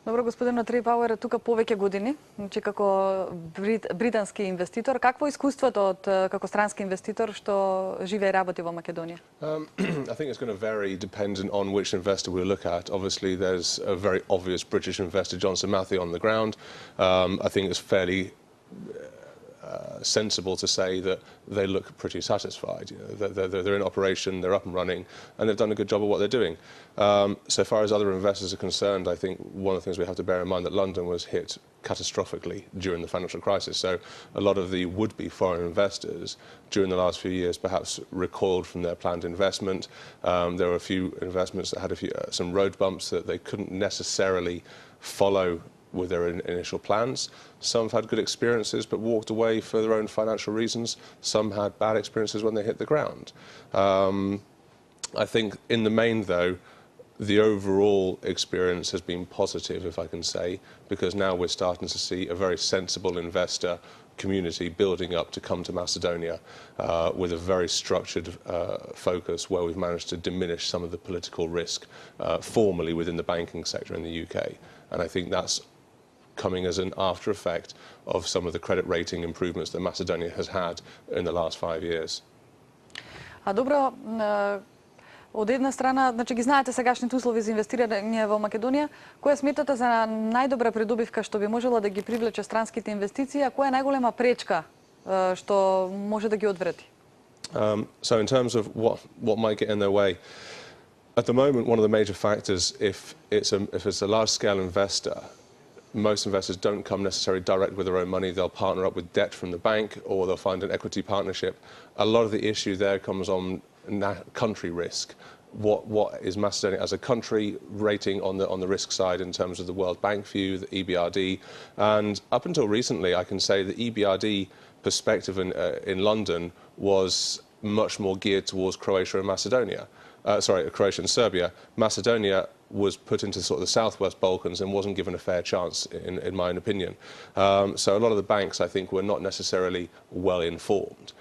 Добро, господин Трипауер е тука повеќе години, значи како британски инвеститор. Какво е искуството од како странски инвеститор што живее и работи во Македонија? I think it's going to vary depending on which investor we look at. Obviously, there's a very obvious British investor, Johnson Matthey, on the ground. I think it's fairly sensible to say that they look pretty satisfied. You know, they're in operation, they're up and running, and they've done a good job of what they're doing. So far as other investors are concerned, I think one of the things we have to bear in mind that London was hit catastrophically during the financial crisis. So a lot of the would-be foreign investors during the last few years perhaps recoiled from their planned investment. There were a few investments that had some road bumps that they couldn't necessarily follow with their initial plans. Some have had good experiences but walked away for their own financial reasons. Some had bad experiences when they hit the ground. I think in the main, though, the overall experience has been positive, if I can say, because now we're starting to see a very sensible investor community building up to come to Macedonia with a very structured focus where we've managed to diminish some of the political risk formally within the banking sector in the UK. And I think that's coming as an after effect of some of the credit rating improvements that Macedonia has had in the last 5 years. Добро, од една страна, значи ги знаете сегашните услови за инвестирање во Македонија, која сметате за најдобра придобивка што би можела да ги привлече странските инвестиции, а која е најголема пречка што може да ги одврати? So in terms of what might get in their way, at the moment one of the major factors if it's a large scale investor, most investors don't come necessarily direct with their own money. They'll partner up with debt from the bank or they'll find an equity partnership. A lot of the issue there comes on country risk. What is Macedonia as a country rating on the risk side in terms of the World Bank view, the EBRD? And up until recently, I can say the EBRD perspective in London was much more geared towards Croatia and Macedonia. Croatia and Serbia. Macedonia was put into sort of the southwest Balkans and wasn't given a fair chance, in my own opinion. So a lot of the banks, I think, were not necessarily well informed.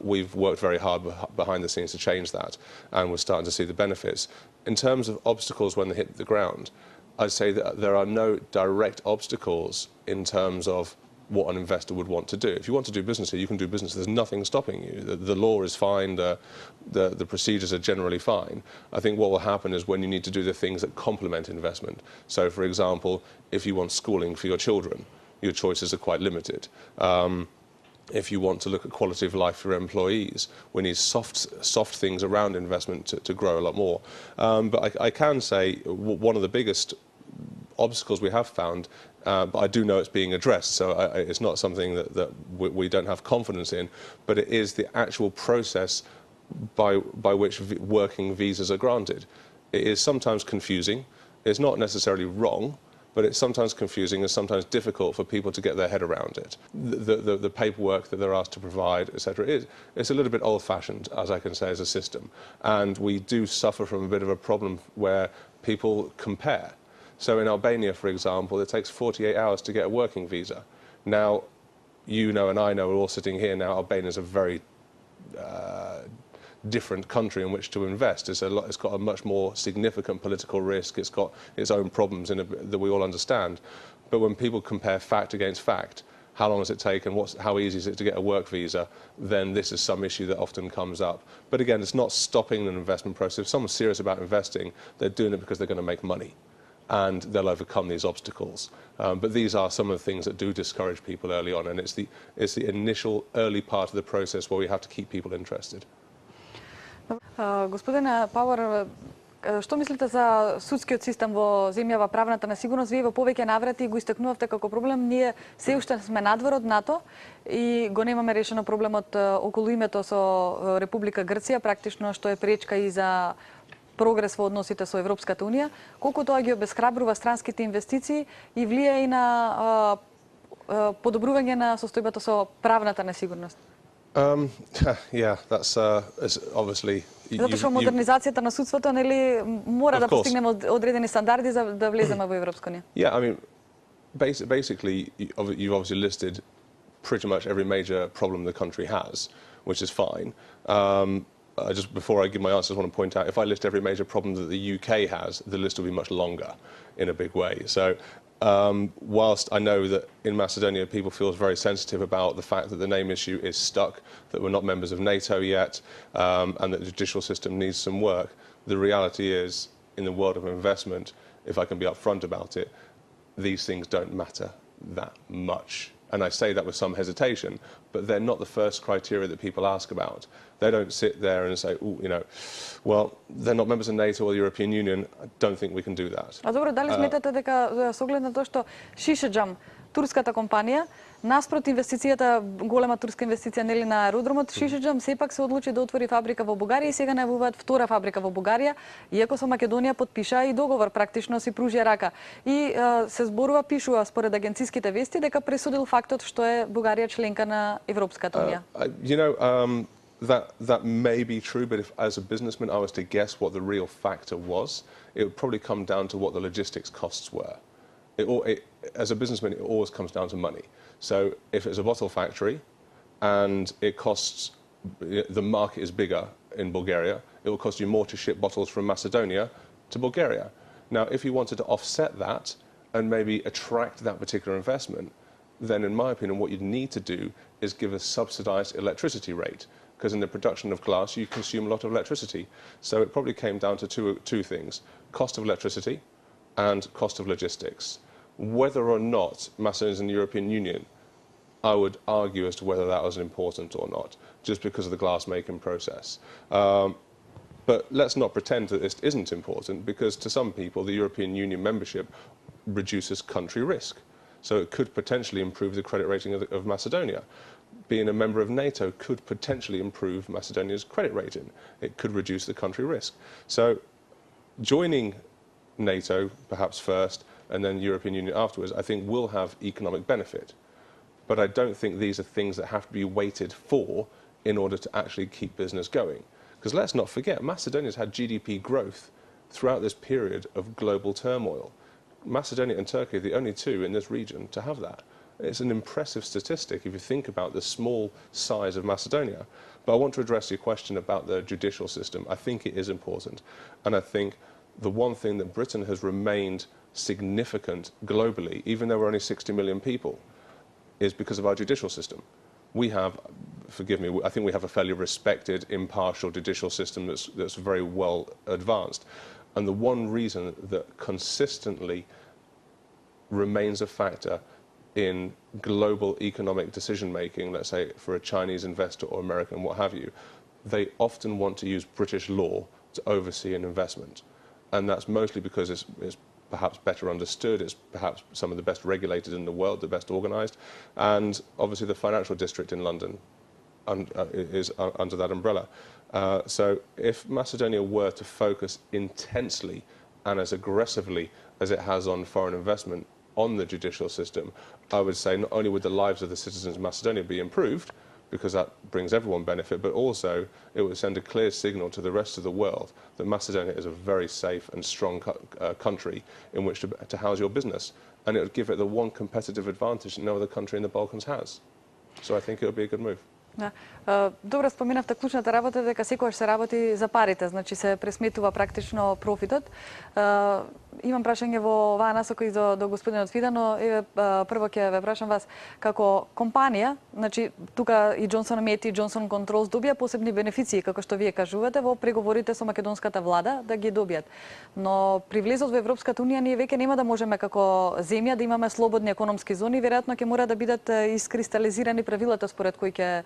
We've worked very hard behind the scenes to change that, and we're starting to see the benefits. In terms of obstacles when they hit the ground, I'd say that there are no direct obstacles in terms of what an investor would want to do. If you want to do business here, you can do business. There's nothing stopping you. The law is fine. The procedures are generally fine. I think what will happen is when you need to do the things that complement investment. So, for example, if you want schooling for your children, your choices are quite limited. If you want to look at quality of life for your employees, we need soft things around investment to grow a lot more. But I can say one of the biggest obstacles we have found, but I do know it's being addressed, so it's not something that we don't have confidence in, but it is the actual process by which working visas are granted. It is sometimes confusing. It's not necessarily wrong, but it's sometimes confusing and sometimes difficult for people to get their head around it. The paperwork that they're asked to provide, etc., it's a little bit old-fashioned, as I can say, as a system. And we do suffer from a bit of a problem where people compare. So in Albania, for example, it takes 48 hours to get a working visa. Now, you know and I know, we're all sitting here now, Albania is a very different country in which to invest. It's got a much more significant political risk. It's got its own problems that we all understand. But when people compare fact against fact, how long does it take and how easy is it to get a work visa, then this is some issue that often comes up. But again, it's not stopping an investment process. If someone's serious about investing, they're doing it because they're going to make money, and they'll overcome these obstacles. But these are some of the things that do discourage people early on, and it's the initial early part of the process where we have to keep people interested. Господине Пауер, што мислите за судскиот систем во земјава, правната несигурност? Вие во повеќе наврати го истакнувавте како проблем. Ние се уште сме надвор од НАТО и го немаме решено проблемот околу името со Република Грција, практично што е пречка и за прогрес во односите со Европската Унија. Колку тоа ги обесхрабрува странските инвестиции и влијае и на подобрување на состојбата со правната несигурност? Yeah, that's obviously. Затоа што модернизацијата на судството нели мора да постигнеме одредени стандарди за да влеземе во Европска Унија. Yeah, I mean, basically, you've obviously listed pretty much every major problem the country has, which is fine. just before I give my answer, I just want to point out, if I list every major problem that the UK has, the list will be much longer in a big way. So whilst I know that in Macedonia people feel very sensitive about the fact that the name issue is stuck, that we're not members of NATO yet, and that the judicial system needs some work, the reality is, in the world of investment, if I can be upfront about it, these things don't matter that much. And I say that with some hesitation, but they're not the first criteria that people ask about. They don't sit there and say, "Ooh, you know, well, they're not members of NATO or the European Union. I don't think we can do that." А добро, дали сметате дека со оглед на тоа што Шишеджам, турската компанија, наспроти инвестицијата, голема турска инвестиција нели на аеродромот, Шишеджам сепак се одлучи да отвори фабрика во Бугарија и сега најавуваат втора фабрика во Бугарија, иако со Македонија подпишаа и договор, практично си пружија рака. И се зборува, пишува според агенциските вести дека пресудил фактот што е Бугарија членка на Европската унија. You know, that may be true, but if, as a businessman, I was to guess what the real factor was, it would probably come down to what the logistics costs were. As a businessman, it always comes down to money. So if it's a bottle factory and it costs, the market is bigger in Bulgaria, it will cost you more to ship bottles from Macedonia to Bulgaria. Now, if you wanted to offset that and maybe attract that particular investment, then in my opinion, what you'd need to do is give a subsidized electricity rate, because in the production of glass, you consume a lot of electricity. So it probably came down to two things: cost of electricity and cost of logistics. Whether or not Macedonia is in the European Union, I would argue as to whether that was important or not, just because of the glass-making process. But let's not pretend that this isn't important, because to some people, the European Union membership reduces country risk. So it could potentially improve the credit rating of Macedonia. Being a member of NATO could potentially improve Macedonia's credit rating. It could reduce the country risk. So joining NATO, perhaps first, and then European Union afterwards, I think will have economic benefit. But I don't think these are things that have to be waited for in order to actually keep business going. Because let's not forget, Macedonia's had GDP growth throughout this period of global turmoil. Macedonia and Turkey are the only two in this region to have that. It's an impressive statistic if you think about the small size of Macedonia. But I want to address your question about the judicial system. I think it is important. And I think the one thing that Britain has remained significant globally, even though we're only 60 million people, is because of our judicial system. We have, forgive me, I think we have a fairly respected, impartial judicial system that's very well advanced. And the one reason that consistently remains a factor in global economic decision-making, let's say for a Chinese investor or American, what have you, they often want to use British law to oversee an investment. And that's mostly because it's perhaps better understood, it's perhaps some of the best regulated in the world, the best organised, and obviously the financial district in London is under that umbrella. So if Macedonia were to focus intensely and as aggressively as it has on foreign investment on the judicial system, I would say not only would the lives of the citizens of Macedonia be improved, because that brings everyone benefit, but also it would send a clear signal to the rest of the world that Macedonia is a very safe and strong country in which to house your business. And it would give it the one competitive advantage that no other country in the Balkans has. So I think it would be a good move. Да. Добро споменавте, клучната работа дека секогаш се работи за парите, значи се пресметува практично профитот. Имам прашање во оваа насока и до господинот Фида, но прво ќе ве прашам вас, како компанија, значи тука и Джонсон Мет и Джонсон Контролс добија посебни бенефиции, како што вие кажувате, во преговорите со македонската влада да ги добијат. Но при влезот во Европската унија ние веќе нема да можеме како земја да имаме слободни економски зони, веројатно ќе мора да бидат искристализирани правилата според кои ќе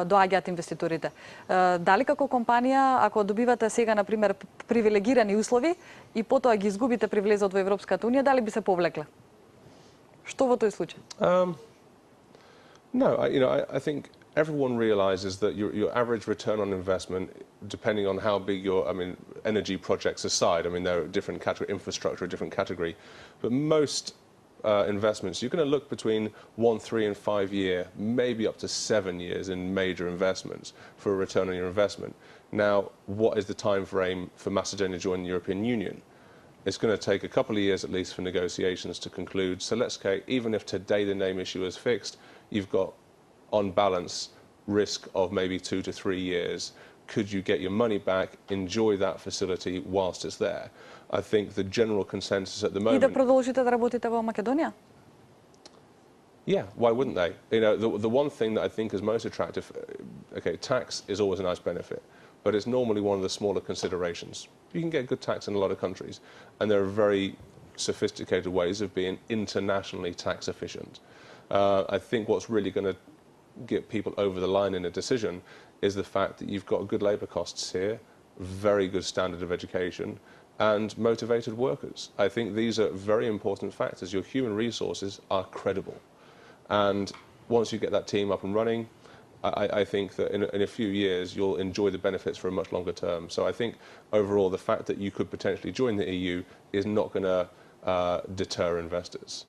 доаѓаат инвеститорите. Дали како компанија, ако добивате сега, например, привилегирани услови и потоа ги изгубите при влезот во Европската унија, дали би се повлекле? Што во тој случај? No, I think everyone realizes that your average return on investment, depending on how big your, energy projects aside, they're a different category, infrastructure, a different category, but most investments, you're going to look between 1, 3 and 5 year, maybe up to 7 years in major investments for a return on your investment. Now, what is the time frame for Macedonia joining the European Union? It's going to take a couple of years at least for negotiations to conclude. So let's say, even if today the name issue is fixed, you've got, on balance, risk of maybe 2 to 3 years could you get your money back, enjoy that facility whilst it's there? I think the general consensus at the И moment... да продолжите да работите во Македонија? Yeah, why wouldn't they? You know, the one thing that I think is most attractive, okay, tax is always a nice benefit, but it's normally one of the smaller considerations. You can get good tax in a lot of countries, and there are very sophisticated ways of being internationally tax efficient. I think what's really going to get people over the line in a decision is the fact that you've got good labour costs here, very good standard of education, and motivated workers. I think these are very important factors. Your human resources are credible. And once you get that team up and running, I think that in a few years you'll enjoy the benefits for a much longer term. So I think overall the fact that you could potentially join the EU is not going to deter investors.